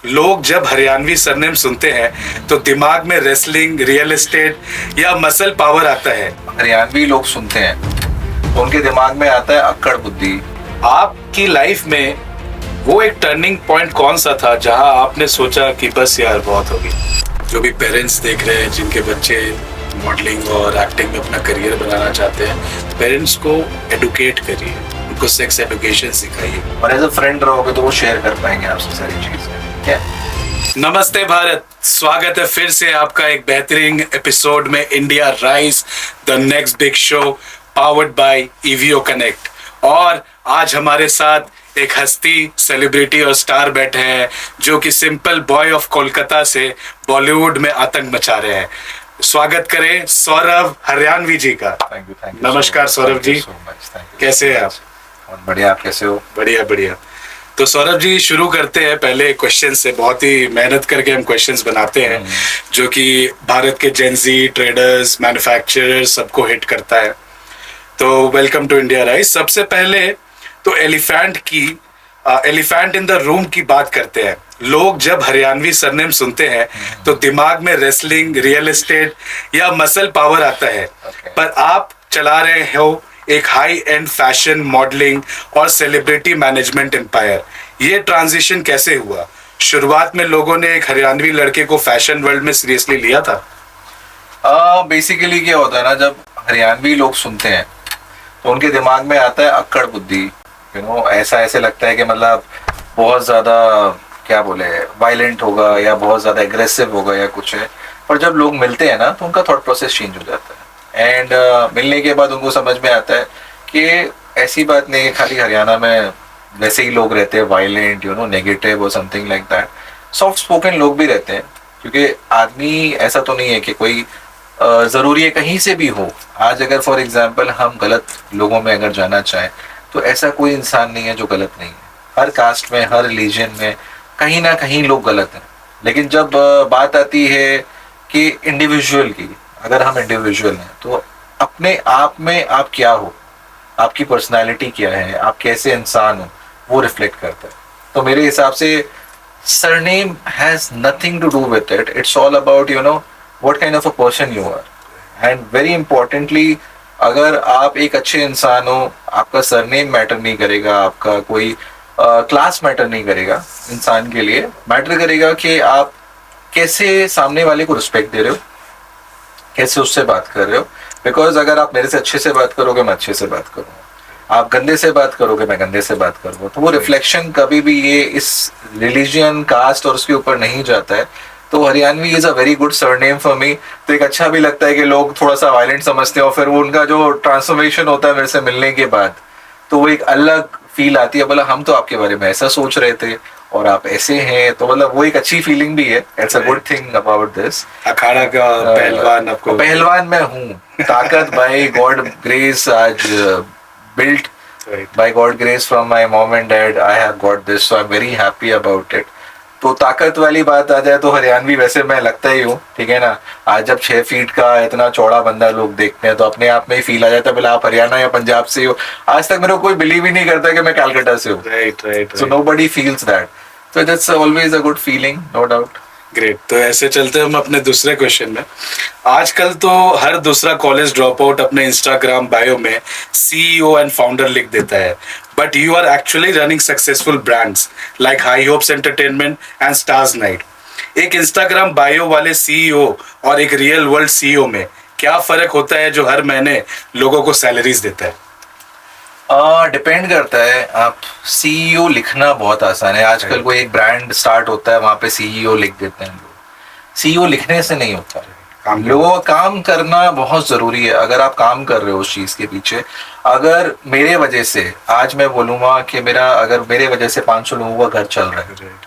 लोग जब हरियाणवी सरनेम सुनते हैं तो दिमाग में रेसलिंग, रियल एस्टेट या मसल पावर आता है। हरियाणवी लोग सुनते हैं तो उनके दिमाग में आता है अक्कड़ बुद्धि। आपकी लाइफ में वो एक टर्निंग पॉइंट कौन सा था जहां आपने सोचा कि बस यार बहुत हो गई? जो भी पेरेंट्स देख रहे हैं जिनके बच्चे मॉडलिंग और एक्टिंग में अपना करियर बनाना चाहते हैं, पेरेंट्स को एडुकेट करिए, उनको सेक्स एजुकेशन सिखाइए और एज अ फ्रेंड रहोगे तो वो शेयर कर पाएंगे आपसे सारी चीजें। क्या नमस्ते भारत, स्वागत है फिर से आपका एक बेहतरीन एपिसोड में India rise the next big show powered by EVO connect. और आज हमारे साथ एक हस्ती, सेलिब्रिटी और स्टार बैठे हैं जो कि सिंपल बॉय ऑफ कोलकाता से बॉलीवुड में आतंक मचा रहे हैं। स्वागत करें सौरभ हरियाणवी जी का। Thank you. नमस्कार सौरभ जी, कैसे हैं आप? बहुत बढ़िया, आप कैसे हो? बढ़िया बढ़िया। तो सौरभ जी शुरू करते हैं पहले क्वेश्चन से। बहुत ही मेहनत करके हम क्वेश्चंस बनाते हैं जो कि भारत के जेनजी ट्रेडर्स, मैन्युफैक्चरर्स सबको हिट करता है। तो वेलकम टू इंडिया राइज। सबसे पहले तो एलिफेंट इन द रूम की बात करते हैं। लोग जब हरियाणवी सरनेम सुनते हैं तो दिमाग में रेसलिंग, रियल एस्टेट या मसल पावर आता है। पर आप चला रहे हो एक हाई एंड फैशन, मॉडलिंग और सेलिब्रिटी मैनेजमेंट एम्पायर। ये ट्रांजिशन कैसे हुआ? शुरुआत में लोगों ने एक हरियाणवी लड़के को फैशन वर्ल्ड में सीरियसली लिया था? बेसिकली क्या होता है ना, जब हरियाणवी लोग सुनते हैं तो उनके दिमाग में आता है अक्कड़ बुद्धि। ऐसे लगता है कि मतलब बहुत ज्यादा क्या बोले वायलेंट होगा या बहुत ज्यादा एग्रेसिव होगा या कुछ है। पर जब लोग मिलते हैं ना तो उनका थॉट प्रोसेस चेंज हो जाता है। एंड मिलने के बाद उनको समझ में आता है कि ऐसी बात नहीं है खाली हरियाणा में वैसे ही लोग रहते हैं वायलेंट, नेगेटिव और something like that. Soft spoken लोग भी रहते हैं, क्योंकि आदमी ऐसा तो नहीं है कि कोई ज़रूरी है कहीं से भी हो। आज अगर फॉर एग्जांपल हम गलत लोगों में अगर जाना चाहें तो ऐसा कोई इंसान नहीं है जो गलत नहीं है। हर कास्ट में, हर रिलीजन में कहीं ना कहीं लोग गलत हैं। लेकिन जब बात आती है कि इंडिविजुअल की, अगर हम इंडिविजुअल हैं तो अपने आप में आप क्या हो, आपकी पर्सनालिटी क्या है, आप कैसे इंसान हो, वो रिफ्लेक्ट करता है। तो मेरे हिसाब से surname has nothing to do with it. It's all about what kind of a person you are. And very importantly, अगर आप एक अच्छे इंसान हो, आपका सरनेम मैटर नहीं करेगा, आपका कोई क्लास मैटर नहीं करेगा। इंसान के लिए मैटर करेगा कि आप कैसे सामने वाले को रिस्पेक्ट दे रहे हो, कैसे उससे बात कर रहे हो। बिकॉज अगर आप मेरे से अच्छे से बात करोगे, मैं अच्छे से बात करूँगा। आप गंदे से बात करोगे, मैं गंदे से बात करूँगा। तो वो रिफ्लेक्शन कभी भी ये इस रिलीजन, कास्ट और उसके ऊपर नहीं जाता है। तो Haryanvi is a very good surname for me. तो एक अच्छा भी लगता है कि लोग थोड़ा सा वायलेंट समझते हैं और फिर वो उनका जो ट्रांसफॉर्मेशन होता है मेरे से मिलने के बाद, तो वो एक अलग फील आती है। बोला हम तो आपके बारे में ऐसा सोच रहे थे और आप ऐसे हैं, तो मतलब वो एक अच्छी फीलिंग भी है। It's a good thing about this. अखाड़ा का पहलवान आपको? पहलवान मैं हूँ, ताकत बाय गॉड ग्रेस, आज built by God grace from my mom and dad. I have got this, so I am very happy about it. तो ताकत वाली बात आ जाए तो हरियाणवी वैसे मैं लगता ही हूँ, ठीक है ना। आज जब 6 फीट का इतना चौड़ा बंदा लोग देखते हैं तो अपने आप में ही फील आ जाता है, बोला आप हरियाणा या पंजाब से हो। आज तक मेरे को कोई बिलीव ही नहीं करता कि मैं कलकत्ता से हूँ। Right. So nobody feels that. So that's always a good feeling, no doubt. Great. तो ऐसे चलते हम अपने दूसरे क्वेश्चन में। आजकल तो हर दूसरा कॉलेज ड्रॉप आउट अपने इंस्टाग्राम बायो में CEO एंड फाउंडर लिख देता है, but you are actually running successful brands like High hopes Entertainment and Stars Night. एक इंस्टाग्राम बायो वाले CEO और एक रियल वर्ल्ड CEO में क्या फर्क होता है जो हर महीने लोगों को सैलरीज देता है? डिपेंड करता है। आप CEO लिखना बहुत आसान है। आजकल कोई एक ब्रांड स्टार्ट होता है, वहाँ पे CEO लिख देते हैं लोग। CEO लिखने से नहीं होता है, लोगों का काम करना बहुत जरूरी है। अगर आप काम कर रहे हो उस चीज के पीछे, अगर मेरे वजह से आज मैं बोलूंगा कि अगर मेरे वजह से 500 लोगों का घर चल रहा है,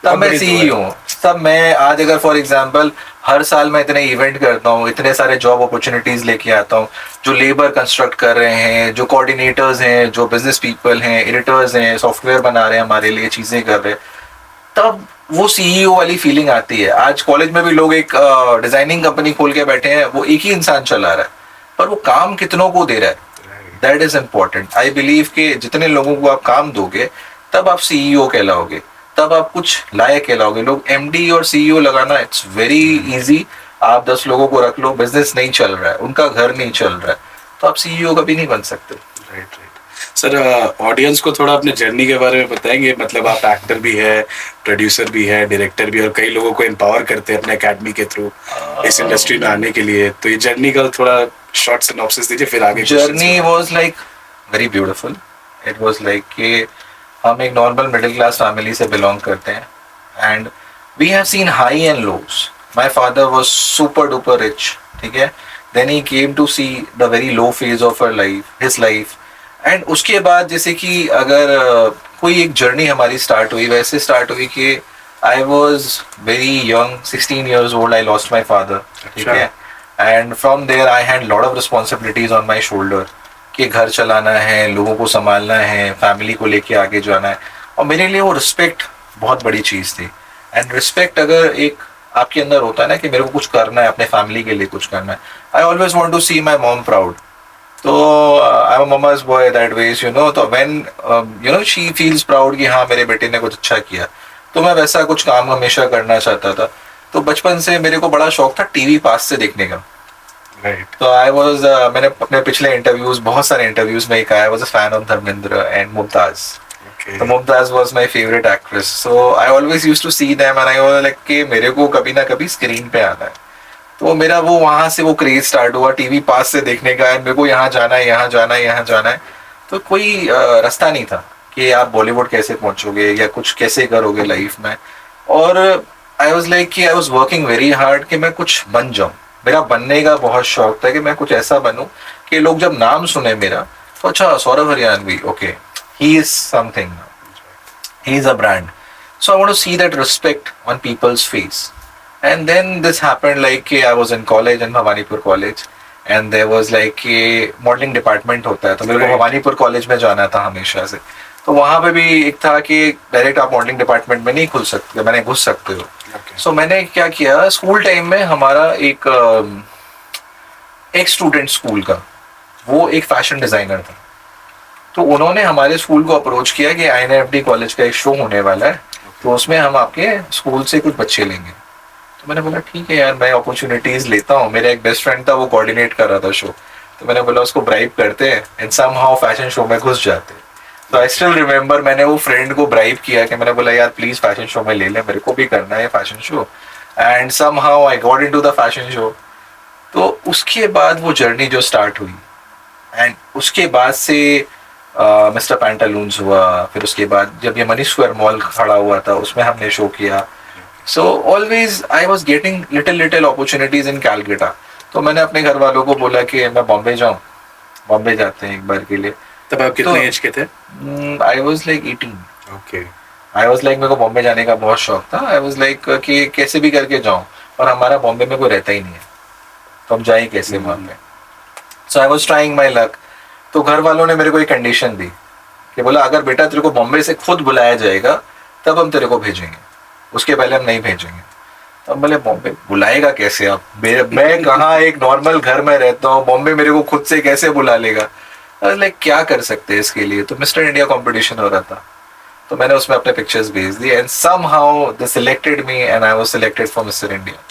तब मैं CEO हूँ। तब मैं आज अगर फॉर एग्जांपल हर साल मैं इतने इवेंट करता हूँ, इतने सारे जॉब अपॉर्चुनिटीज लेके आता हूँ, जो लेबर कंस्ट्रक्ट कर रहे हैं, जो कोऑर्डिनेटर्स हैं, जो बिजनेस पीपल हैं, एडिटर्स हैं, सॉफ्टवेयर बना रहे हैं हमारे लिए, चीजें कर रहे हैं, तब वो CEO वाली फीलिंग आती है। आज कॉलेज में भी लोग एक डिजाइनिंग कंपनी खोल के बैठे हैं, वो एक ही इंसान चला रहा है, पर वो काम कितनों को दे रहा है, that is important. I believe कि जितने लोगों को आप काम दोगे तब आप CEO कहलाओगे। तब आप कुछ लायक कहलाओगे। लोग एमडी और सीईओ लगाना इट्स वेरी इजी। आप 10 लोगों को रख लो, बिजनेस नहीं चल रहा है, उनका घर नहीं चल रहा है, तो आप सीईओ कभी नहीं बन सकते। Right right. सर, ऑडियंस को थोड़ा अपने जर्नी के बारे में बताएंगे? मतलब आप एक्टर भी है, प्रोड्यूसर भी है, डायरेक्टर भी, और कई लोगों को एम्पावर करते हैं अपने एकेडमी के थ्रू इस इंडस्ट्री में आने के लिए, तो ये जर्नी का थोड़ा शॉर्ट सिनॉप्सिस दीजिए, फिर आगे। Journey was like very beautiful. It was like कि हम एक नॉर्मल मिडिल क्लास फैमिली से बिलोंग करते हैं, and we have seen high and lows. My father was super duper rich, ठीक है, then he came to see the very low phase of his life, and उसके बाद जैसे कि अगर कोई एक जर्नी हमारी स्टार्ट हुई, वैसे स्टार्ट हुई कि I was very young, 16 years old, I lost my father, ठीक है, and from there I had lot of responsibilities on my shoulder कि घर चलाना है, लोगों को संभालना है, फैमिली को लेके आगे जाना है, और मेरे लिए वो रिस्पेक्ट बहुत बड़ी चीज़ थी। एंड रिस्पेक्ट अगर एक आपके अंदर होता है ना कि मेरे को कुछ करना है, अपने फैमिली के लिए कुछ करना है, I always want to see my mom proud. तो I am mama's boy that ways, you know, तो when you know she feels proud कि हाँ मेरे बेटे ने कुछ अच्छा किया, तो मैं वैसा कुछ काम हमेशा करना चाहता था। तो बचपन से मेरे को बड़ा शौक था टीवी पास से देखने का। राइट। तो आई वॉज मैंने अपने पिछले इंटरव्यूज, बहुत सारे इंटरव्यूज में कहा, I was a fan of Dharmendra and Mumtaz. तो Mumtaz was my favourite actress, so I always use to see them and I was like कि मेरे को कभी ना कभी स्क्रीन पे आना है। तो मेरा वो वहां से वो क्रेज स्टार्ट हुआ टीवी पास से देखने का, मेरे को यहाँ जाना है, यहाँ जाना है, यहाँ जाना है। तो कोई रास्ता नहीं था कि आप बॉलीवुड कैसे पहुंचोगे या कुछ कैसे करोगे लाइफ में। और आई वॉज लाइक कि I was working very hard कि मैं कुछ बन जाऊं। मेरा बनने का बहुत शौक था कि मैं कुछ ऐसा बनूं कि लोग जब नाम सुने मेरा तो अच्छा Saurabh Haryanvi, okay, he is something, he is a brand. So I want to see that respect on people's face. And then this happened like I was in college in Bhawanipur college, and there was like कि modelling department होता है, तो मेरे को Bhawanipur college में जाना था हमेशा से। तो वहाँ पे भी एक था कि डायरेक्ट आप मॉडलिंग डिपार्टमेंट में नहीं घुस सकते हो। सो मैंने क्या किया, स्कूल टाइम में हमारा एक स्टूडेंट स्कूल का, वो एक फैशन डिजाइनर था। तो उन्होंने हमारे स्कूल को अप्रोच किया कि INFD कॉलेज का एक शो होने वाला है, तो उसमें हम आपके स्कूल से कुछ बच्चे लेंगे। तो मैंने बोला ठीक है यार, मैं अपॉर्चुनिटीज लेता हूँ। मेरा एक बेस्ट फ्रेंड था, वो कोऑर्डिनेट कर रहा था शो, तो मैंने बोला उसको ब्राइब करते हैं एंड समहाउ फैशन शो में घुस जाते। तो आई स्टिल रिमेम्बर मैंने वो फ्रेंड को ब्राइब किया कि मैंने बोला यार प्लीज फैशन शो में ले ले, मेरे को भी करना है fashion show, and somehow I got into the fashion show. तो उसके बाद वो जर्नी जो स्टार्ट हुई, एंड उसके बाद से मिस्टर पैंटालून्स हुआ, फिर उसके बाद जब ये मनी स्क्वायर मॉल खड़ा हुआ था उसमें हमने शो किया। So always I was getting little opportunities in Calcutta. तो मैंने अपने घर वालों को बोला कि मैं बॉम्बे जाऊँ, बॉम्बे जाते हैं एक बार के लिए। तब आप कितने एज के थे? I was like 18. Okay. I was like मेरे को बॉम्बे जाने का बहुत शौक था। I was like कि कैसे भी करके जाऊँ, और हमारा बॉम्बे में कोई रहता ही नहीं है, तो हम जाएं कैसे वहाँ पे। So I was trying my luck. तो घर वालों ने मेरे को एक कंडीशन दी कि बोला अगर बेटा तेरे को बॉम्बे से खुद बुलाया जाएगा तब हम तेरे को भेजेंगे, उसके पहले हम नहीं भेजेंगे। तो बोले बॉम्बे बुलाएगा कैसे आप, मैं कहाँ एक नॉर्मल घर में रहता हूँ, बॉम्बे मेरे को खुद से कैसे बुला लेगा। लाइक क्या कर सकते हैं इसके लिए। तो मिस्टर इंडिया कंपटीशन हो रहा था, तो मैंने उसमें अपने पिक्चर्स भेज दिए, and somehow they selected me and I was selected for mister India.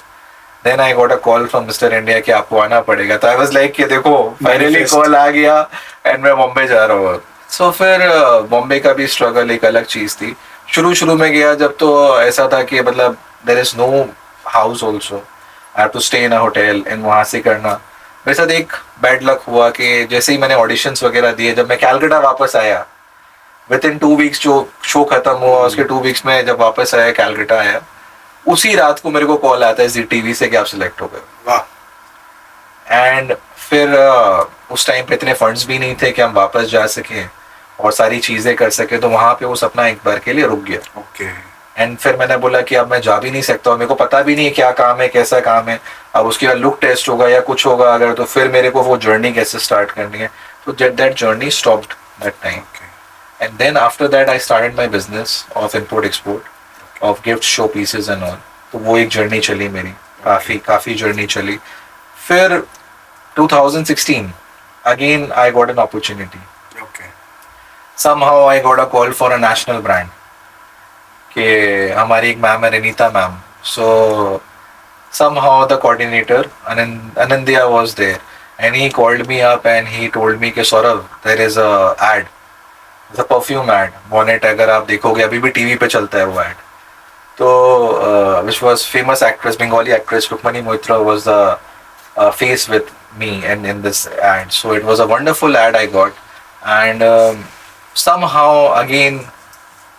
Then I got a call from mister India कि आपको आना पड़ेगा। तो आई वाज लाइक कि देखो फाइनली कॉल आ गया एंड मैं बॉम्बे जा रहा हूँ। सो फिर बॉम्बे का भी स्ट्रगल एक अलग चीज़ थी। शुरू में गया जब, तो ऐसा था कि मतलब there is no house also, I have to stay in a hotel, and वहाँ से करना। मेरे साथ एक बैड लक हुआ कि जैसे ही मैंने ऑडिशंस वगैरह दिए, जब मैं कैलकाटा वापस आया, विद इन 2 weeks जो शो खत्म हुआ उसके 2 weeks में जब वापस आया, कैलकाटा आया, उसी रात को मेरे को कॉल आता है ZTV से कि आप सिलेक्ट हो गए। वाह। एंड फिर उस टाइम पे इतने फंड्स भी नहीं थे कि हम वापस जा सके और सारी चीज़ें कर सके, तो वहाँ पे वो सपना एक बार के लिए रुक गया। ओके। एंड फिर मैंने बोला कि अब मैं जा भी नहीं सकता, मेरे को पता भी नहीं है क्या काम है, कैसा काम है, अब उसके बाद लुक टेस्ट होगा या कुछ होगा अगर, तो फिर मेरे को वो जर्नी कैसे स्टार्ट करनी है। तो that journey stopped that time. And then after that I started my business of import export of gift show pieces and all. तो वो एक जर्नी चली मेरी, काफ़ी जर्नी चली। फिर 2016 again I got an opportunity. Okay. somehow I got a call for a national brand कि हमारी एक मैम है Renita ma'am, so somehow the coordinator Anandya was there and he called me up and he told me कि Saurabh there is a ad, it's a perfume ad, Bonnet, अगर आप देखोगे अभी भी टीवी पे चलता है वो ad. तो which was famous actress, Bengali actress Rukmani Moitra was the face with me and in this ad. So it was a wonderful ad I got, and somehow again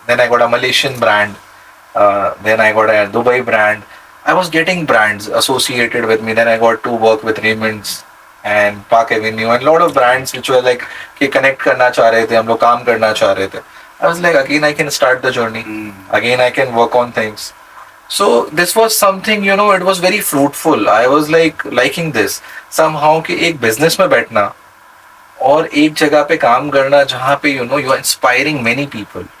then I got a Malaysian brand, then I got a Dubai brand. I was getting brands associated with me. Then I got to work with Raymond's and Park Avenue and a lot of brands which were like कि connect करना चाह रहे थे, हम लोग काम करना चाह रहे थे. I was like again I can start the journey, again I can work on things. So this was something, you know, it was very fruitful. I was like liking this somehow कि एक business में बैठना और एक जगह पे काम करना जहाँ पे you know you are inspiring many people.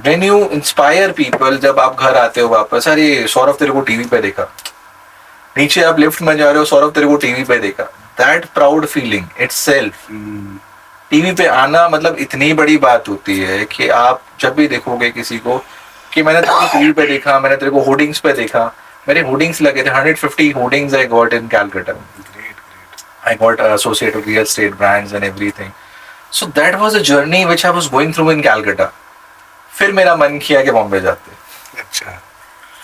When you inspire people, जब आप घर आते हो वापस, अरे सौरभ तेरे को टीवी पे देखा, नीचे आप लिफ्ट में जा रहे हो, सौरभ तेरे को टीवी पे देखा, that proud feeling itself, TV पे आना मतलब इतनी बड़ी बात होती है कि आप जब भी देखोगे किसी को कि मैंने तेरे को टीवी पे देखा, मैंने तेरे को होर्डिंग्स पे देखा, मेरे होर्डिंग्स लगे थे 150 hoardings I got in Calcutta. I got associated with real estate brands and everything. So that was a journey which I was going through in Calcutta. फिर मेरा मन किया कि बॉम्बे जाते हैं. अच्छा.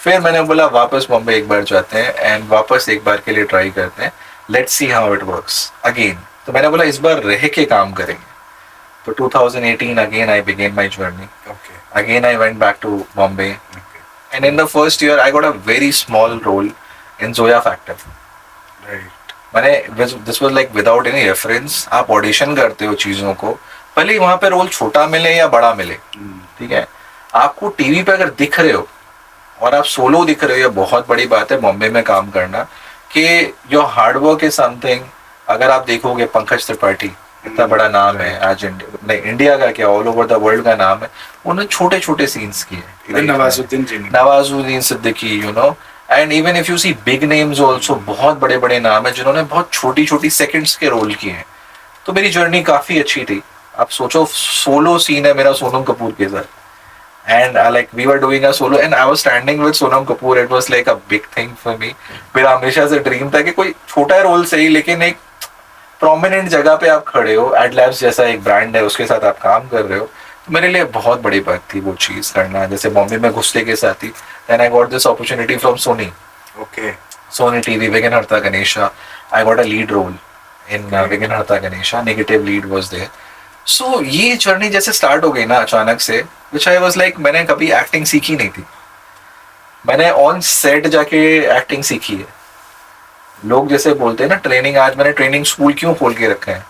फिर मैंने बोला वापस बॉम्बे एक बार जाते हैं एंड वापस एक बार के लिए ट्राई करते हैं, let's see how it works again. तो मैंने बोला इस बार रह के काम करेंगे. तो 2018 again I begin my journey. Okay. Again I went back to Bombay Okay. And in the first year I got a very small role in Zoya Factor. Right. मैंने this was like without any reference. आप audition करते हो चीजों को, भले वहां पे role छोटा मिले या बड़ा मिले, ठीक है, आपको टीवी पे अगर दिख रहे हो और आप सोलो दिख रहे हो, ये बहुत बड़ी बात है बॉम्बे में काम करना कि योर हार्डवर्क इज समथिंग. अगर आप देखोगे पंकज त्रिपाठी इतना बड़ा नाम है आज नहीं इंडिया का क्या ऑल ओवर द वर्ल्ड का नाम है, उन्होंने छोटे छोटे सीन्स किए. Even नवाजुद्दीन जी ने. Nawazuddin Siddiqui, you know, and even if you see big names also, बहुत बड़े बड़े नाम है जिन्होंने बहुत छोटी छोटी सेकंड्स के रोल किए हैं. तो मेरी जर्नी काफी अच्छी थी. आप सोचो सोलो सीन है मेरा सोनम कपूर के साथ, and like we were doing a solo and I was standing with Sonam Kapoor. It was like a big thing for me. मेरा हमेशा से ड्रीम था कि कोई छोटा रोल सही लेकिन एक प्रोमिनेंट जगह पे आप खड़े हो, एडलैब्स जैसा एक ब्रांड है उसके साथ आप काम कर रहे हो. तो मेरे लिए बहुत बड़ी बात थी वो चीज करना. जैसे बॉम्बे में घुसते के साथ ही then I got this opportunity from Sony. Okay. Sony TV Vighnaharta Ganesha. I got a lead role in Vighnaharta Ganesha. Negative lead was there. So ये जर्नी जैसे स्टार्ट हो गई ना अचानक से, विच आई वाज लाइक मैंने कभी एक्टिंग सीखी नहीं थी. मैंने ऑन सेट जाके एक्टिंग सीखी है. लोग जैसे बोलते हैं ना ट्रेनिंग, आज मैंने ट्रेनिंग स्कूल क्यों खोल के रखा है.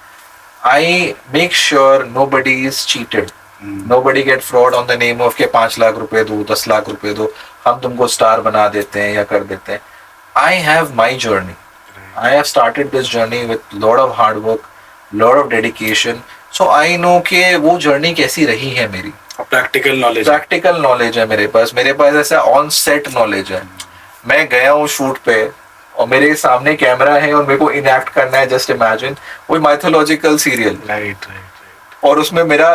I make sure nobody is cheated, nobody get fraud on the name of के 5 लाख रुपए दो, 10 लाख रुपए दो, हम तुमको स्टार बना देते हैं या कर देते हैं. I have my journey. I have started this journey with lot of hard work, lot of dedication. So I know कि वो journey कैसी रही है मेरी. Practical knowledge. प्रैक्टिकल नॉलेज है मेरे पास ऐसा ऑन सेट नॉलेज है. मैं गया हूँ शूट पे और मेरे सामने कैमरा है और मेरे को इनएक्ट करना है. जस्ट इमेजिन कोई माइथोलॉजिकल सीरियल, राइट. और उसमें मेरा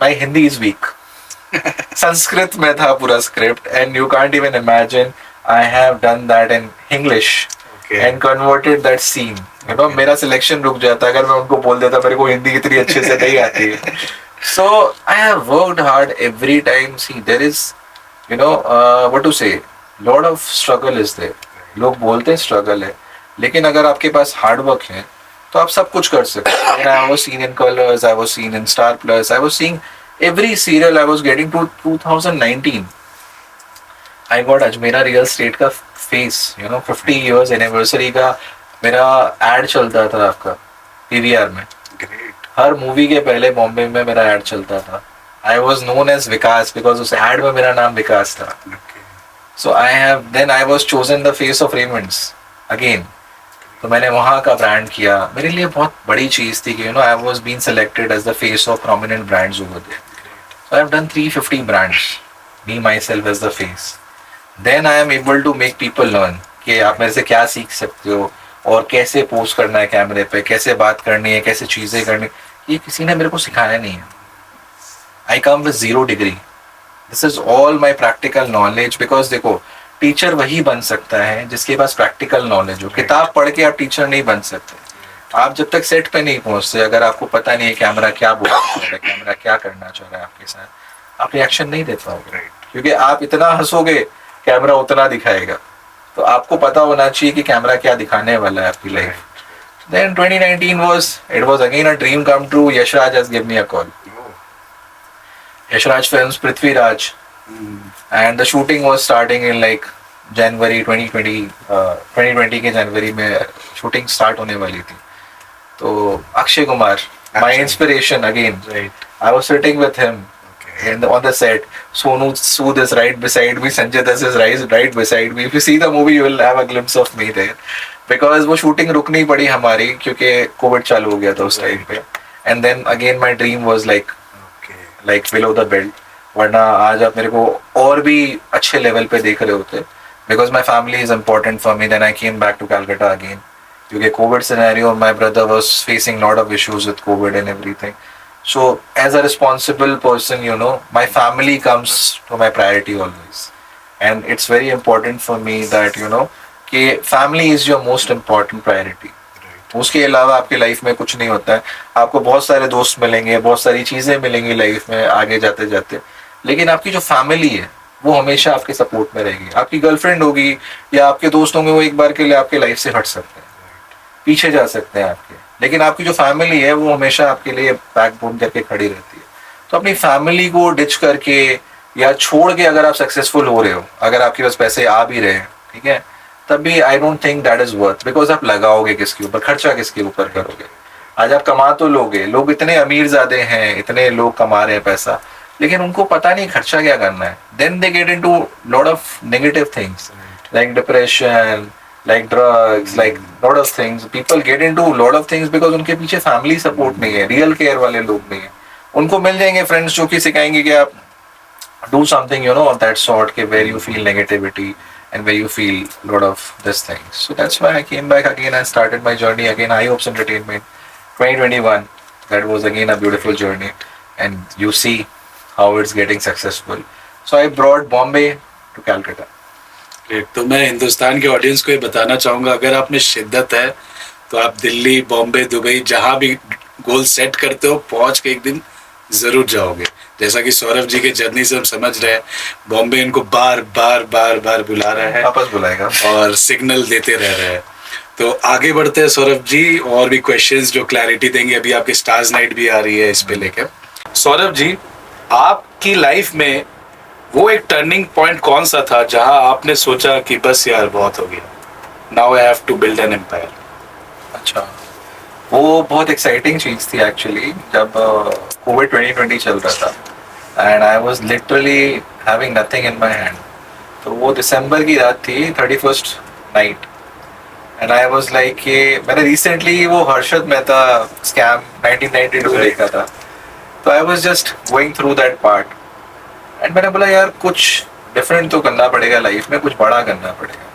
माई हिंदी इज वीक. संस्कृत में था पूरा script and you can't even imagine I have done that in English and converted that scene. You know, मेरा सिलेक्शन रुक जाता अगर मैं उनको बोल देता मेरे को हिंदी इतनी अच्छे से नहीं आती है. So I have worked hard every time. See, there is, you know, what to say, lot of struggle is there. लोग बोलते हैं struggle है, लेकिन अगर आपके पास hard work है तो आप सब कुछ कर सकते हैं. And I was seen in Colors, I was seen in Star Plus, I was seeing every serial. I was getting to 2019. I got Ajmera real estate का फेस, यू नो, 50 years एनिवर्सरी का मेरा एड चलता था आपका पीवीआर में. Great. हर movie के पहले बॉम्बे में मेरा एड चलता था. I was known as Vikas because उस एड में मेरा नाम विकास था. So I was chosen the face of Raymond's again. तो मैंने वहाँ का ब्रांड किया. मेरे लिए बहुत बड़ी चीज थी कि you know I was been selected as the face of prominent brands over there. So I have done 350 brands, me myself as the face. Then I am able to make people learn कि आप मेरे से क्या सीख सकते हो और कैसे पोस्ट करना है कैमरे पे, कैसे बात करनी है, कैसे चीज़ें करनी. ये किसी ने मेरे को सिखाया नहीं है. I come with 0 degree. This is all my practical knowledge, because देखो टीचर वही बन सकता है जिसके पास प्रैक्टिकल नॉलेज हो. किताब पढ़ के आप टीचर नहीं बन सकते. आप जब तक सेट पे नहीं पहुंचते, अगर आपको पता नहीं है कैमरा क्या बोल रहा है, कैमरा क्या करना चाह रहा है आपके साथ, आप रिएक्शन नहीं दे पाओगे. क्योंकि आप इतना हंसोगे, कैमरा उतना दिखाएगा. तो आपको पता होना चाहिए कि कैमरा क्या दिखाने वाला है आपकी life. Then 2019 was again a dream come true. Yashraj has given me a call. Yashraj Films, Prithviraj, and the shooting was starting in like January 2020. 2020 के जनवरी में shooting start होने वाली थी. तो Akshay Kumar, my inspiration again. Right. I was sitting with him on the set. Sonu Sood is right beside me. Sanjay Dutt is right beside me. If you see the movie, you will have a glimpse of me there. Because वो shooting रुकनी पड़ी हमारी क्योंकि Covid चालू हो गया था उस time पे. And then again my dream was like below the belt. वरना आज आप मेरे को और भी अच्छे लेवल पे देख रहे होते. Because my family is important for me. Then I came back to Calcutta again. क्योंकि Covid scenario, my brother was facing lot of issues with COVID and everything. So as a responsible person, you know, my family comes to my priority always. And it's very important for me that, you know, कि family is your most important priority. उसके अलावा आपकी life में कुछ नहीं होता है. आपको बहुत सारे दोस्त मिलेंगे, बहुत सारी चीज़ें मिलेंगी लाइफ में आगे जाते जाते, लेकिन आपकी जो फैमिली है वो हमेशा आपके सपोर्ट में रहेगी. आपकी गर्लफ्रेंड होगी या आपके दोस्त होंगे, वो एक बार के लिए आपके लाइफ से हट सकते हैं, पीछे जा सकते हैं आपके, लेकिन आपकी जो फैमिली है वो हमेशा आपके लिए बैकबोन करके खड़ी रहती है. तो अपनी फैमिली को डिच करके या छोड़ के अगर आप सक्सेसफुल हो रहे हो, अगर आपके पास पैसे आ भी रहे हैं, ठीक है, तभी I don't think that is worth. Because आप लगाओगे किसके ऊपर, खर्चा किसके ऊपर करोगे. आज आप कमा तो लोगे, लोग इतने अमीर ज़्यादा हैं, इतने लोग कमा रहे हैं पैसा, लेकिन उनको पता नहीं खर्चा क्या करना है. Then they get into lot of negative things like depression, like drugs, like lot of things. People get into lot of things because उनके पीछे फैमिली सपोर्ट नहीं है, रियल केयर वाले लोग नहीं है. उनको मिल जाएंगे फ्रेंड्स जो कि सिखाएंगे कि आप do something, you know, of that sort के where you feel negativity and where you feel a lot of this things. So that's why I came back again and started my journey again. High Hopes Entertainment 2021. That was again a beautiful journey, and you see how it's getting successful. So I brought Bombay to Calcutta. Great. तो मैं हिंदुस्तान के audience को ये बताना चाहूँगा, अगर आप में शिद्दत है तो आप दिल्ली, बॉम्बे, दुबई जहाँ भी गोल सेट करते हो पहुँच के एक दिन ज़रूर जाओगे. जैसा कि सौरभ जी के जर्नी से हम समझ रहे हैं, बॉम्बे इनको बार बार बुला रहा है, वापस बुलाएगा और सिग्नल देते रह रहे हैं. तो आगे बढ़ते हैं सौरभ जी, और भी क्वेश्चंस जो क्लैरिटी देंगे. अभी आपकी स्टार्स नाइट भी आ रही है इस पे लेकर. सौरभ जी, आपकी लाइफ में वो एक टर्निंग पॉइंट कौन सा था जहां आपने सोचा कि बस यार बहुत हो गया, now I have to build an empire? अच्छा, वो बहुत एक्साइटिंग चीज़ थी एक्चुअली, जब कोविड 2020 चल रहा था and I was literally having nothing in my hand. तो वो दिसंबर की रात थी, 31st night, and I was like कि मैंने रिसेंटली वो हर्षद मेहता स्कैम 1992 देखा था. तो आई was just going through that part and मैंने बोला यार कुछ डिफरेंट तो करना पड़ेगा लाइफ में, कुछ बड़ा करना पड़ेगा,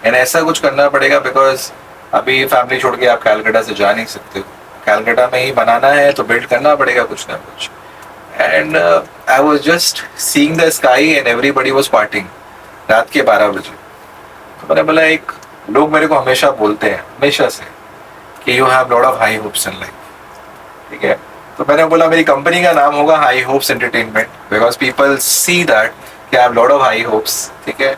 एंड ऐसा कुछ करना पड़ेगा बिकॉज अभी फैमिली छोड़ के आप कैलकाटा से जा नहीं सकते हो. कैलकाटा में ही बनाना है तो बिल्ड करना पड़ेगा कुछ ना कुछ. And I was just seeing the sky and everybody was parting रात के 12 बजे. तो मैंने बोला, एक लोग मेरे को हमेशा बोलते हैं हमेशा से कि you have lot of high hopes in life, ठीक है. तो मैंने बोला मेरी कंपनी का नाम होगा high hopes entertainment, because people see that कि I have lot of high hopes, ठीक है.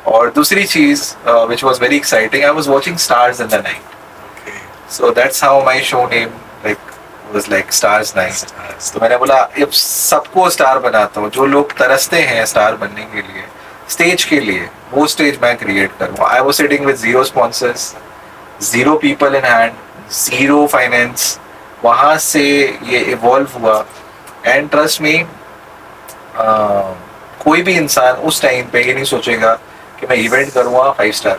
और दूसरी चीज which was very exciting, I was watching stars in the night. Okay. So that's how my show name was like Stars Night. तो मैंने बोला अब सबको स्टार बनाता हूँ, जो लोग तरसते हैं स्टार बनने के लिए, स्टेज के लिए, वो स्टेज मैं क्रिएट करूँ. I was sitting with 0 sponsors, 0 people in hand, 0 finance. वहाँ से ये इवॉल्व हुआ एंड ट्रस्ट मी, कोई भी इंसान उस टाइम पे ये नहीं सोचेगा कि मैं इवेंट करूँगा 5 स्टार.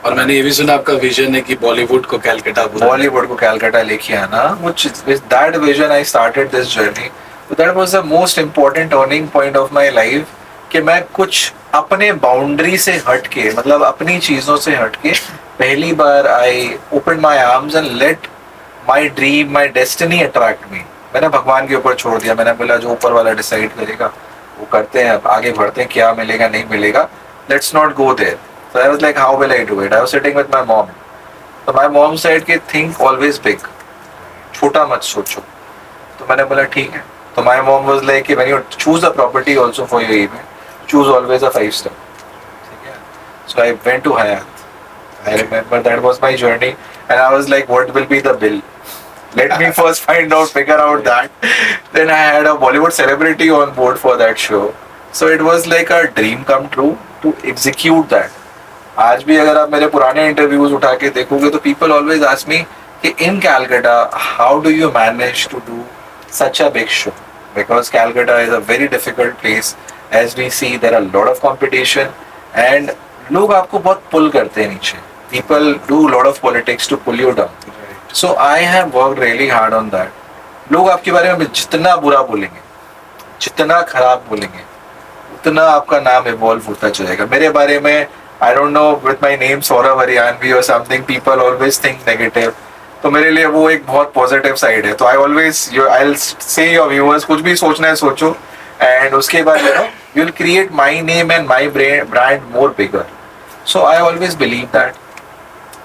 और मैंने ये भी सुना आपका विजन है कि बॉलीवुड को कैलकाटा लेके आना. With that vision I started this journey. So that was the most important turning point of my life कि मैं कुछ अपने बाउंड्री से हट के, मतलब अपनी चीज़ों से हट के पहली बार I opened my arms and let my dream, my destiny attract me. मैंने भगवान के ऊपर छोड़ दिया, मैंने बोला जो ऊपर वाला डिसाइड करेगा वो करते हैं, अब आगे बढ़ते हैं, क्या मिलेगा नहीं मिलेगा, let's not go there. So I was like, how will I do it? I was sitting with my mom. So my mom said कि think always big, छोटा मत सोचो. तो मैंने बोला ठीक है. तो my mom was like when you choose a property also for your event, choose always a 5-star. ठीक है. So I went to Hyatt. I remember that was my journey, and I was like, what will be the bill? Let me first find out, figure out that. Then I had a Bollywood celebrity on board for that show. So it was like a dream come true to execute that. आज भी अगर आप मेरे पुराने interviews उठा के देखोगे तो पीपल ऑलवेज आस्क मी कि in Calcutta how do you manage to do such a big show, because Calcutta is a very difficult place. As we see there are lot of competition and लोग आपको बहुत pull करते हैं नीचे. People do lot of politics to pull you down. So I have worked really hard on that. लोग आपके बारे में जितना बुरा बोलेंगे, जितना खराब बोलेंगे, उतना आपका नाम इवॉल्व होता जाएगा. मेरे बारे में I don't know, with my name Saurav Haryanvi or something, people always think negative. तो मेरे लिए वो एक बहुत पॉजिटिव साइड है. तो I'll say your viewers, कुछ भी सोचना है सोचो, and उसके बाद you'll create my name and my brand more bigger. So I always believe that,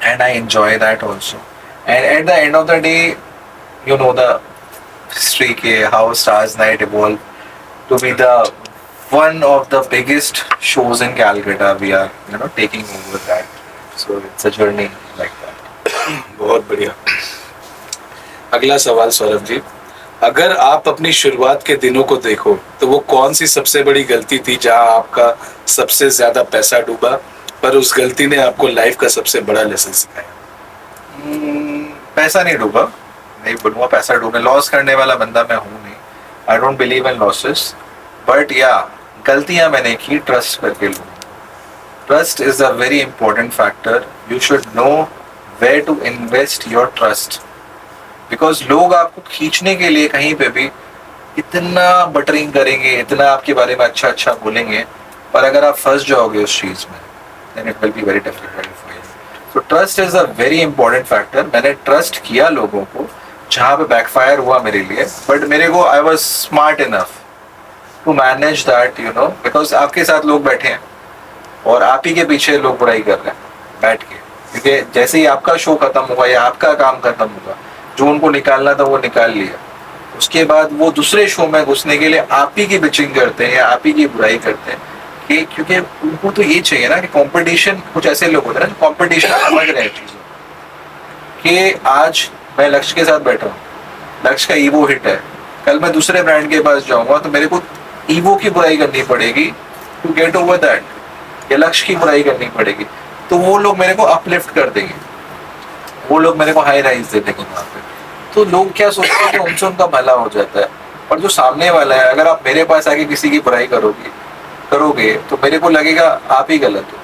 and I enjoy that also. And at the end of the day, you know the history के how Stars Night evolved to be the one of the biggest shows in Calcutta. We are taking over that. So it's a journey like that. बहुत बढ़िया. अगला सवाल सौरभ जी, अगर आप अपनी शुरुआत के दिनों को देखो तो वो कौन सी सबसे बड़ी गलती थी जहां आपका सबसे ज्यादा पैसा डूबा, पर उस गलती ने आपको लाइफ का सबसे बड़ा लेसन सिखाया? पैसा नहीं डूबा, नहीं बोलूँगा पैसा डूबने, लॉस करने वाला बंदा मैं हूँ नहीं. I don't believe in losses. But या गलतियां मैंने की ट्रस्ट करके लोगों. Trust is a very important factor. You should know where to invest your trust, because लोग आपको खींचने के लिए कहीं पे भी इतना बटरिंग करेंगे, इतना आपके बारे में अच्छा अच्छा बोलेंगे, पर अगर आप फंस जाओगे उस चीज में then it will be very difficult for you. So trust is a very important factor. मैंने ट्रस्ट किया लोगों को, जहाँ पे बैकफायर हुआ मेरे लिए, बट मेरे को I was smart enough to manage that, because आपके साथ लोग बैठे हैं और आप ही के पीछे लोग बुराई कर रहे हैं बैठ के, क्योंकि जैसे ही आपका शो खत्म होगा या आपका काम खत्म होगा, जो उनको निकालना था वो निकाल लिया, उसके बाद वो दूसरे शो में घुसने के लिए आप ही की बिचिंग करते हैं या आप ही की बुराई करते हैं कि क्योंकि उनको तो ये चाहिए ना कि कंपटीशन. कुछ ऐसे लोग होते हैं ना कंपटीशन समझ रहे हैं चीज़ों कि आज मैं लक्ष्य के साथ बैठा हूँ, लक्ष्य का ईवो हिट है, कल मैं दूसरे ब्रांड के पास जाऊंगा तो मेरे को ईवो की बुराई करनी पड़ेगी टू गेट ओवर दैट, या लक्ष्य की बुराई करनी पड़ेगी. तो वो लोग मेरे को अपलिफ्ट कर देंगे, वो लोग मेरे को हाई राइज दे देंगे वहाँ पे. तो लोग क्या सोचते हैं कि उनसे उनका भला हो जाता है, पर जो सामने वाला है, अगर आप मेरे पास आके किसी की बुराई करोगे तो मेरे को लगेगा आप ही गलत हो.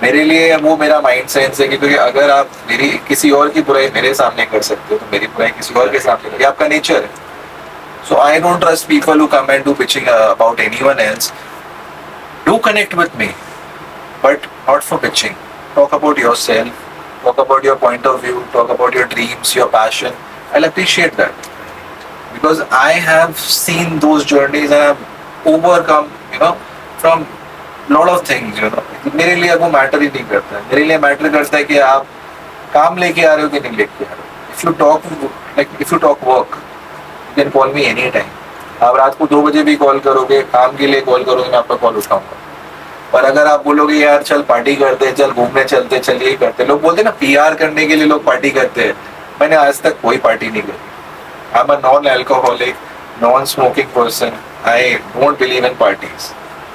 मेरे लिए वो मेरा माइंड सेंस है कि क्योंकि अगर आप मेरी किसी और की बुराई मेरे सामने कर सकते हो तो मेरी बुराई किसी और के सामने करिए, आपका नेचर है. So I don't trust people who come and do pitching about anyone else. Do connect with me, but not for pitching. Talk about yourself, talk about your point of view, talk about your dreams, your passion. I'll appreciate that. Because I have seen those journeys and I've overcome, from lot of things, मेरे लिए वो matter ही नहीं करता है. मेरे लिए matter करता है कि आप काम लेके आ रहे हो कि नहीं लेके आ रहे हो. If you talk work, you can call me any time. आप रात को 2 बजे भी कॉल करोगे, काम के लिए कॉल करोगे, मैं आपका कॉल उठाऊंगा. पर अगर आप बोलोगे यार चल पार्टी करते, चल घूमने चलते, चल ये करते, लोग बोलते हैं ना पीआर करने के लिए लोग पार्टी करते हैं. मैंने आज तक कोई पार्टी नहीं करी. I am a non alcoholic, non smoking person. I don't believe in parties.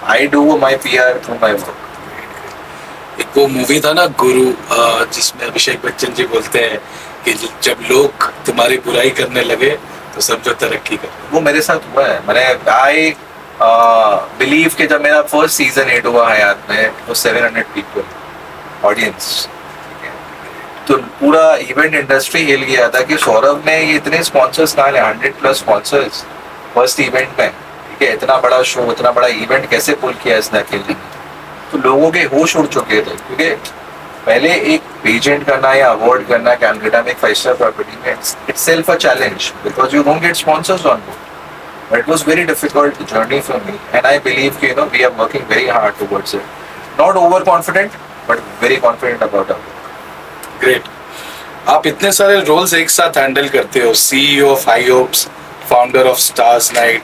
I do my PR through my work. एक वो मूवी था ना गुरु, जिसमें अभिषेक बच्चन जी बोलते हैं कि जब लोग तुम्हारी बुराई करने लगे तो समझो तरक्की कर. वो मेरे साथ हुआ है. मैंने आई बिलीव कि जब मेरा फर्स्ट सीजन हिट हुआ हयात में, वो 700 पीपल ऑडियंस, तो पूरा इवेंट इंडस्ट्री हिल गया था कि सौरभ ने ये इतने स्पॉन्सर्स कहाँ ले, 100+ स्पॉन्सर्स फर्स्ट इवेंट में. ठीक है, इतना बड़ा शो, इतना बड़ा इवेंट कैसे पुल किया इसने अकेले. तो लोगों के होश उड़ चुके थे, क्योंकि पहले एक पेजेंट करना या अवार्ड करना कैलकाटा में एक 5 स्टार प्रॉपर्टी में, it's self a challenge because you don't get sponsors on board. But it was very difficult journey for me, and I believe we are working very hard towards it. Not overconfident, but very confident about our work. Great. आप इतने सारे roles एक साथ handle करते हो, CEO of IOPS, founder of stars night,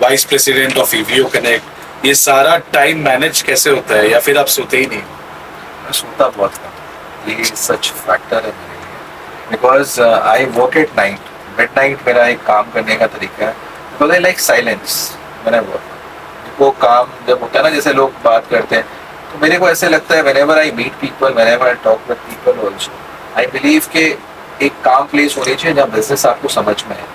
vice president of EVO connect. ये सारा time manage कैसे होता है, या फिर आप सोते ही नहीं? मैं सोता बहुत कम, ये सच फैक्टर है मेरे लिए, because I work at night. Midnight मेरा एक काम करने का तरीका है, बिकॉज आई लाइक साइलेंस मैंने वर्क. वो काम जब होता है ना, जैसे लोग बात करते हैं, तो मेरे को ऐसे लगता है whenever I meet people, whenever I talk with people also, I believe कि एक काम प्लेस होनी चाहिए जहाँ बिजनेस आपको समझ में है.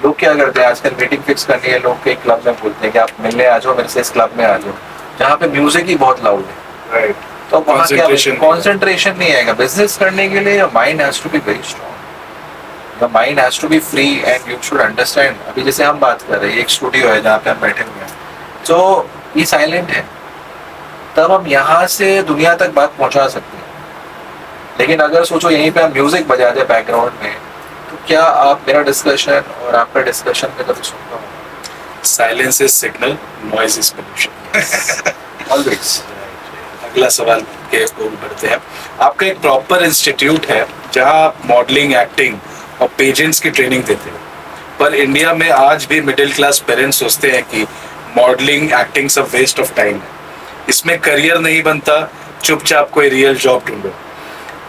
लोग क्या करते हैं आजकल, मीटिंग फिक्स करनी है, लोग कई क्लब में बोलते हैं कि आप मिलने आ जाओ मेरे से, इस क्लब में आ जाओ जहाँ पे म्यूजिक ही बहुत लाउड है. राइट. तो वहाँ क्या Concentration कॉन्सेंट्रेशन नहीं आएगा. बिजनेस करने के लिए mind has to be very strong, the mind has to be free, and you should understand. अभी जैसे हम बात कर रहे हैं, एक स्टूडियो है जहाँ पे हम बैठे हुए हैं, तो ये साइलेंट है, तब हम यहाँ से दुनिया तक बात पहुँचा सकते हैं. लेकिन अगर सोचो यहीं पे हम म्यूजिक बजा दे बैकग्राउंड में, तो क्या आप मेरा डिस्कशन और आपका डिस्कशन में कभी सुन पाओगे? Silence is signal, noise is pollution. Always. अगला सवाल के ओर बढ़ते हैं. आपका एक प्रॉपर इंस्टीट्यूट है जहां आप मॉडलिंग, एक्टिंग और पेजेंट्स की ट्रेनिंग देते हो, पर इंडिया में आज भी मिडिल क्लास पेरेंट्स सोचते हैं कि मॉडलिंग, एक्टिंग सब वेस्ट ऑफ टाइम है, इसमें करियर नहीं बनता, चुपचाप कोई रियल जॉब ढूंढो.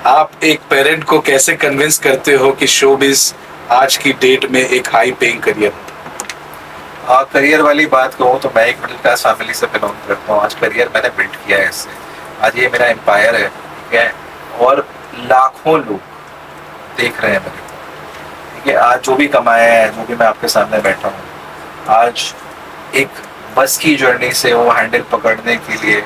आप एक पेरेंट को कैसे कन्विंस करते हो कि शोबिज आज की डेट में एक हाई पेइंग करियर है? करियर वाली बात कहूँ तो मैं एक मिडिल क्लास फैमिली से बिलोंग करता हूँ. आज करियर मैंने बिल्ड किया है इससे. आज ये मेरा एम्पायर है, ठीक है, और लाखों लोग देख रहे हैं मेरे को, ठीक है. आज जो भी कमाया है, जो भी मैं आपके सामने बैठा हूँ, आज एक बस की जर्नी से वो हैंडल पकड़ने के लिए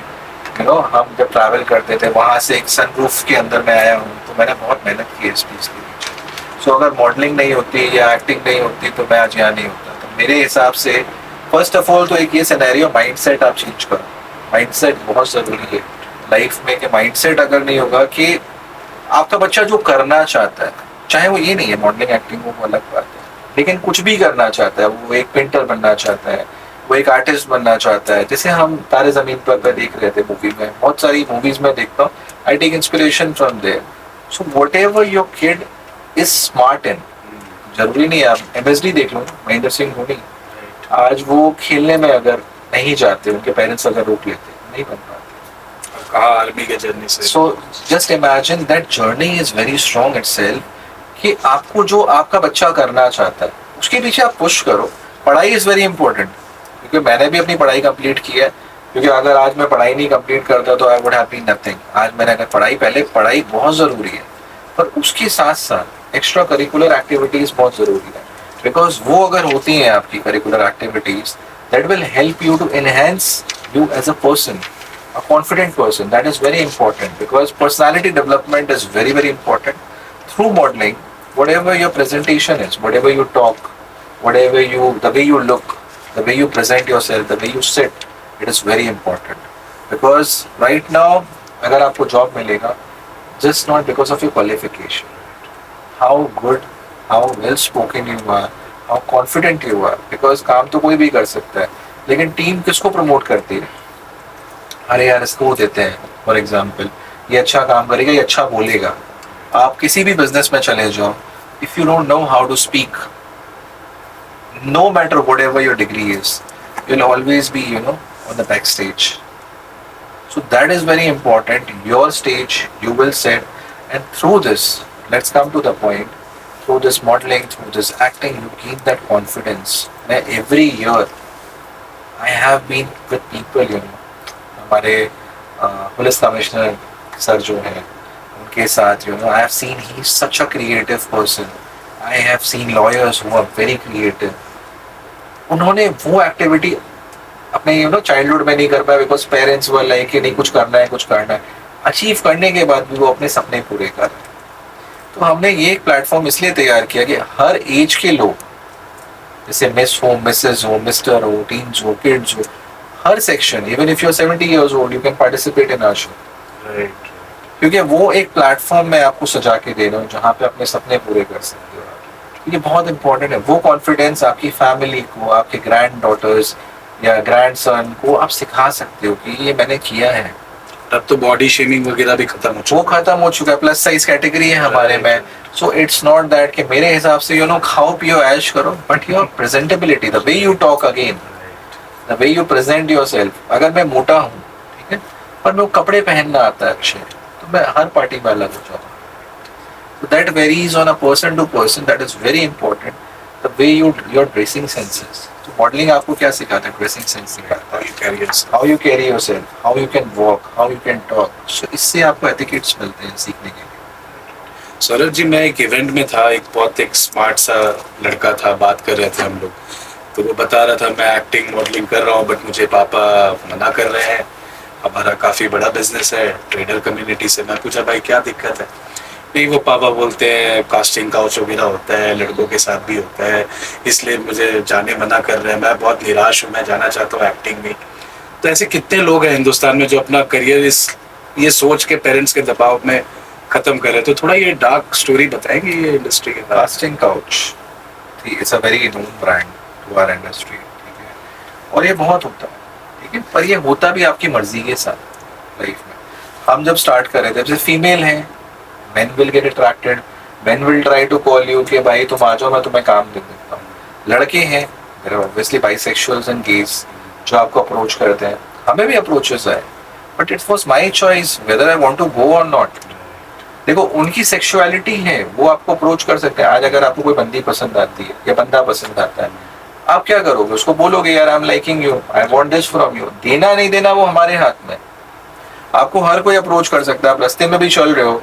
हम जब ट्रैवल करते थे, वहाँ से एक सनरूफ के अंदर मैं आया हूँ, तो मैंने बहुत मेहनत की है इस चीज़ के लिए. सो अगर मॉडलिंग नहीं होती या एक्टिंग नहीं होती तो मैं आज यहाँ नहीं होता. तो मेरे हिसाब से फर्स्ट ऑफ ऑल तो एक ये सिनेरियो, माइंडसेट आप चेंज करो. माइंडसेट बहुत ज़रूरी है लाइफ में, कि माइंडसेट अगर नहीं होगा कि आपका बच्चा जो करना चाहता है, चाहे वो ये नहीं है मॉडलिंग एक्टिंग, वो अलग बात है, लेकिन कुछ भी करना चाहता है, वो एक पेंटर बनना चाहता है, वो एक आर्टिस्ट बनना चाहता है. जैसे हम तारे ज़मीन पर देख रहे थे मूवी में, बहुत सारी मूवीज में देखता हूँ, I take inspiration from there. So what ever your kid is smart in, जरूरी नहीं है आप MSD देख लो, महेंद्र सिंह धोनी, आज वो खेलने में अगर नहीं जाते, उनके पेरेंट्स अगर रोक लेते, नहीं बन पाते. कहा आर्मी के जर्नी से. So just imagine that journey is very strong itself, कि आपको जो आपका बच्चा करना चाहता है उसके पीछे आप पुश करो. पढ़ाई इज वेरी इंपॉर्टेंट, क्योंकि मैंने भी अपनी पढ़ाई कंप्लीट की है, क्योंकि अगर आज मैं पढ़ाई नहीं कंप्लीट करता तो I would have been nothing. आज मैंने अगर पढ़ाई बहुत ज़रूरी है, पर उसके साथ साथ एक्स्ट्रा करिकुलर एक्टिविटीज़ बहुत ज़रूरी है, बिकॉज वो अगर होती हैं आपकी curricular activities, that will help you to enhance you as a person, a confident person. That is very important, because personality development is very, very important. Through modeling, whatever your presentation is, whatever you talk, the way you look, the way you present yourself, the way you sit, it is very important. Because right now, अगर आपको job मिलेगा, just not because of your qualification, how good, how well spoken you are, how confident you are. Because काम तो कोई भी कर सकता है, लेकिन टीम किसको प्रमोट करती है? अरे यार इसको देते हैं फॉर एग्जाम्पल, ये अच्छा काम करेगा, ये अच्छा बोलेगा. आप किसी भी बिजनेस में चले जाओ, if you don't know how to speak, no matter what ever your degree is, you will always be on the back stage. So that is very important. Your stage you will set, and through this, let's come to the point, through this modelling, through this acting, you gain that confidence. मैं every year I have been with people, हमारे police commissioner sir जो हैं, उनके साथ आई have seen he is such a creative person. I have seen lawyers who are very creative. उन्होंने वो activity अपने childhood में नहीं कर पाया, बिकॉज पेरेंट्स वर लाइक कि नहीं कुछ करना है. अचीव करने के बाद भी वो अपने सपने पूरे कर रहे हैं. तो हमने ये एक प्लेटफॉर्म इसलिए तैयार किया कि हर एज के लोग, जैसे मिस हो, मिसेज हो, मिस्टर हो, टीन्स हो, किड्स हो, हर section, even if you're 70 years old, you can participate in our show. Right. क्योंकि वो एक प्लेटफॉर्म मैं आपको सजा के दे रहा हूँ जहाँ पे अपने सपने पूरे कर सकते हो। ये बहुत इंपॉर्टेंट है। वो कॉन्फिडेंस आपकी फैमिली को, आपके ग्रैंड डॉटर्स या ग्रैंड सन को आप सिखा सकते हो कि ये मैंने किया है। अब तो बॉडी शेमिंग वगैरह भी खत्म हो वो चुका खत्म हो चुका है, प्लस साइज कैटेगरी है हमारे में। सो इट्स नॉट दैट कि मेरे हिसाब से खाओ पियो ऐश करो, but your presentability, the way you talk again, the way you present your self. अगर मैं मोटा हूँ, ठीक है, पर मेरे को कपड़े पहनना आता है अच्छे, तो मैं हर पार्टी में अलग हो जाऊँ। So that varies on a person to person. That is very important. The way your dressing sense is. So modeling आपको क्या सिखाता है? Dressing sense सिखाता है। How you carry yourself, how you can walk, how you can talk. So इससे आपको etiquettes मिलते हैं सीखने के लिए। सौरभ जी, मैं एक इवेंट में था, एक स्मार्ट सा लड़का था, बात कर रहे थे हम लोग, तो वो बता रहा था मैं एक्टिंग मॉडलिंग कर रहा हूँ बट मुझे पापा मना कर रहे हैं, हमारा काफ़ी बड़ा बिजनेस है ट्रेडर कम्युनिटी से। मैं पूछा भाई क्या दिक्कत है? नहीं, वो पापा बोलते हैं कास्टिंग काउच वगैरह होता है, लड़कों के साथ भी होता है, इसलिए मुझे जाने मना कर रहे हैं। मैं बहुत निराश हूँ, मैं जाना चाहता हूँ एक्टिंग में। तो ऐसे कितने लोग हैं हिंदुस्तान में जो अपना करियर ये सोच के पेरेंट्स के दबाव में खत्म कर रहे हैं। तो थोड़ा ये डार्क स्टोरी बताएंगे ये इंडस्ट्री के बारे में? Casting couch it's a very known brand to our industry, ठीक है, और ये बहुत होता है, ठीक है, पर ये होता भी आपकी मर्जी के साथ लाइफ में। हम जब स्टार्ट कर रहे थे, जैसे फीमेल हैं, men will get attracted, men will try to call you कि भाई तुम आ जाओ, मैं तुम्हें काम दे देता हूँ। लड़के हैं, there are obviously bisexuals and gays जो आपको अप्रोच करते हैं, हमें भी अप्रोचेस आए, but it was my choice whether I want to go or not। देखो उनकी सेक्सुअलिटी है, वो आपको अप्रोच कर सकते हैं। आज अगर आपको कोई बंदी पसंद आती है या बंदा पसंद आता है, आप क्या करोगे? उसको बोलोगे यार I am liking you, I want this from you. देना नहीं देना वो हमारे हाथ में। आपको हर कोई अप्रोच कर सकता है। आप रास्ते में भी चल रहे हो,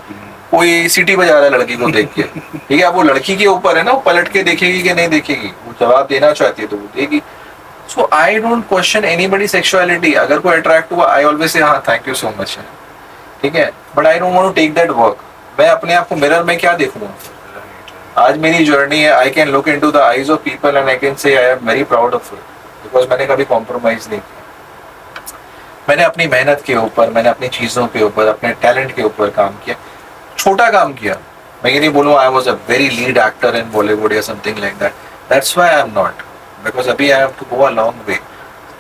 कोई सीटी बजा रहा है लड़की को देख के, ठीक है, अब वो लड़की के ऊपर है ना, वो पलट के देखेगी कि नहीं देखेगी, वो जवाब देना चाहती है तो वो देगी। So I don't question anybody sexuality. अगर कोई अट्रैक्ट हुआ, आई ऑलवेज से हाँ थैंक यू सो मच, ठीक है, but I don't want to take that work. मैं अपने आप को मिरर में क्या देखूंगा? आज मेरी जर्नी है, I can look into the eyes of people and I can say I am very proud of it, because मैंने कभी कॉम्प्रोमाइज नहीं किया। मैंने अपनी मेहनत के ऊपर, मैंने अपनी चीजों के ऊपर, अपने टैलेंट के ऊपर काम किया, छोटा काम किया। मैं ये नहीं बोलूँ I was a very lead actor in Bollywood या something like that, that's why I am not, because अभी I have to go a long way.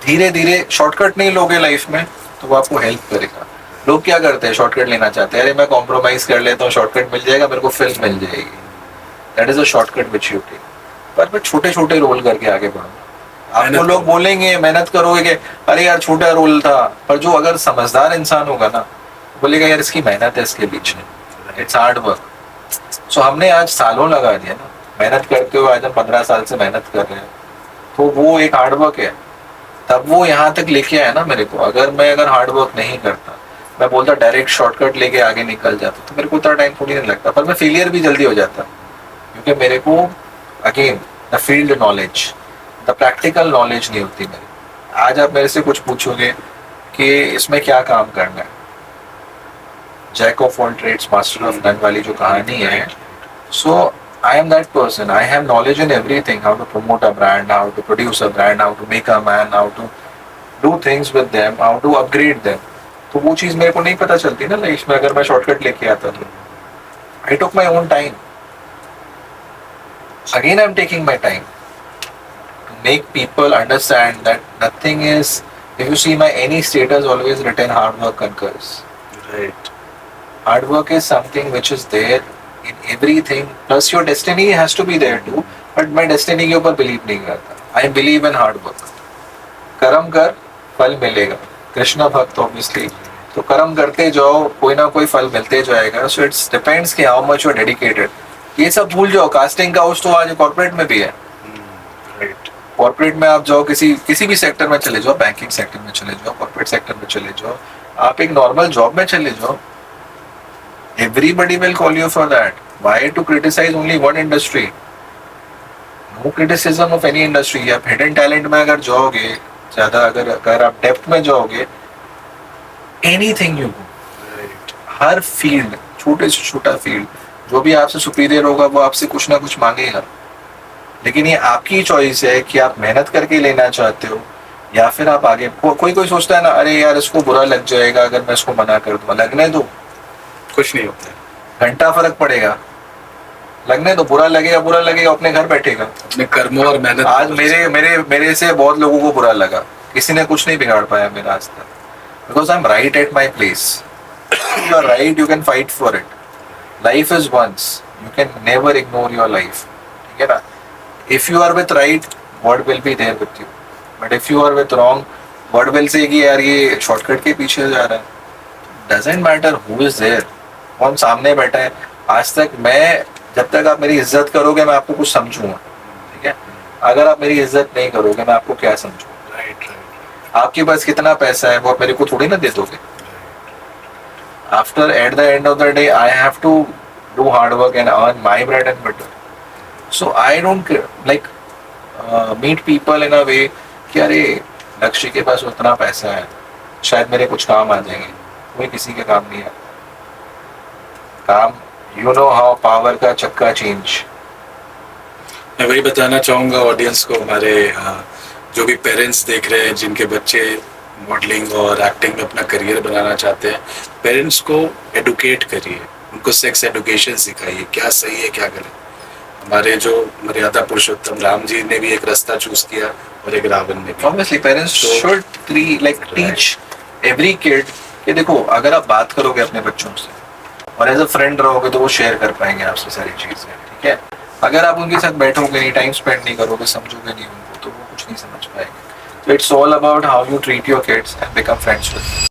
धीरे धीरे शॉर्टकट नहीं लोगे लाइफ में तो वो आपको हेल्प करेगा। लोग क्या करते हैं, शॉर्टकट लेना चाहते हैं, अरे मैं कॉम्प्रोमाइज कर लेता हूँ, शॉर्टकट मिल जाएगा, मेरे को फिल्म मिल जाएगी, that is a shortcut which you take. पर मैं छोटे छोटे रोल करके आगे बढ़ूंगा। आपको लोग बोलेंगे, मेहनत करोगे कि अरे यार छोटा रोल था, पर जो अगर समझदार इंसान होगा ना, बोलेगा यार इसकी मेहनत है इसके पीछे, इट्स हार्ड वर्क। सो हमने आज सालों लगा दिया ना मेहनत करते हुए, आज हम 15 साल से मेहनत कर रहे हैं, तो वो एक हार्ड वर्क है, तब वो यहाँ तक लेके आया ना मेरे को। अगर हार्ड वर्क नहीं करता, मैं बोलता डायरेक्ट शॉर्टकट लेके आगे निकल जाता, तो मेरे को उतना टाइम थोड़ी नहीं लगता, पर मैं फेलियर भी जल्दी हो जाता, क्योंकि मेरे को again the field knowledge, the practical knowledge नहीं होती मेरी। आज आप मेरे से कुछ पूछोगे कि इसमें क्या काम करना है, jack of all trades master of none वाली जो कहानी है, सो I am that person. I have knowledge in everything. How to promote a brand, how to produce a brand, how to make a man, how to do things with them, how to upgrade them. तो वो चीज़ मेरे को नहीं पता चलती ना life में अगर मैं शॉर्टकट लेके आता तो। I took my own time. Again, I'm taking my time to make people understand that nothing is. If you see my any status, always written hard work concurs. Right. Hard work is something which is there in everything, plus your destiny has to be there too, but मैं destiny के ऊपर believe नहीं करता। I believe in hard work। कर्म कर, फल मिलेगा। कृष्ण भक्त obviously, तो कर्म करते जाओ, कोई ना कोई फल मिलते जाएगा। So it depends कि how much you are dedicated। ये सब भूल जाओ, कास्टिंग काउच तो आज कॉर्पोरेट में भी है। Right. कॉर्पोरेट में आप जाओ, किसी भी सेक्टर में चले जाओ, बैंकिंग सेक्टर में चले जाओ, कॉर्पोरेट सेक्टर में चले जाओ, आप एक नॉर्मल जॉब में चले जाओ, everybody will call you for that. Why to criticize only one industry? No criticism of any industry. आप hidden talent में अगर जाओगे, ज़्यादा अगर आप डेप्थ में जाओगे, anything you do, Right. Her field, छोटे से छोटा फील्ड, जो भी आपसे सुपीरियर होगा वो आपसे कुछ ना कुछ मांगेगा। लेकिन ये आपकी चॉइस है कि आप मेहनत करके लेना चाहते हो या फिर आप आगे। कोई सोचता है ना, अरे यार इसको बुरा लग जाएगा अगर मैं इसको मना कर दूँ, लगने दो, कुछ नहीं होता है। घंटा फर्क पड़ेगा, लगने तो बुरा लगेगा, अपने घर बैठेगा। अपने कर्मों और मेहनत। आज मेरे से बहुत लोगों को बुरा लगा, किसी ने कुछ नहीं बिगाड़ पाया मेरा आज तक, because I am right at my place. You are right, you can fight for it. Life is once, you can never ignore your life, ठीक है ना। If you are with right, God will be there with you, but if you are with wrong, God will say कि यार ये shortcut के पीछे जा रहा है। Doesn't matter who is there, कौन सामने बैठा है। आज तक मैं, जब तक आप मेरी इज्जत करोगे मैं आपको कुछ समझूंगा, ठीक है। अगर आप मेरी इज्जत नहीं करोगे मैं आपको क्या समझूंगा। राइट। आपके पास कितना पैसा है वो आप मेरे को थोड़ी ना दे दोगे। After at the end of the day I have to do hard work and earn my bread and butter. So I don't like meet people in a way कि अरे लक्ष्य के पास उतना पैसा है, शायद मेरे कुछ काम आ जाएंगे। कोई किसी के काम नहीं है काम। यू नो हाउ पावर का चक्का चेंज। मैं वही बताना चाहूँगा ऑडियंस को, हमारे जो भी पेरेंट्स देख रहे हैं जिनके बच्चे मॉडलिंग और एक्टिंग में अपना करियर बनाना चाहते हैं, पेरेंट्स को एडुकेट करिए, उनको सेक्स एडुकेशन सिखाइए, क्या सही है क्या गलत। हमारे जो मर्यादा पुरुषोत्तम राम जी ने भी एक रास्ता चूज किया और एक रावण ने भी। Obviously parents should teach every kid कि देखो अगर आप बात करोगे अपने बच्चों से और एज अ फ्रेंड रहोगे तो वो शेयर कर पाएंगे आपसे सारी चीजें, ठीक है। अगर आप उनके साथ बैठोगे नहीं, टाइम स्पेंड नहीं करोगे, समझोगे नहीं उनको, तो वो कुछ नहीं समझ पाएंगे। So it's all about how you treat your kids and become friends with them.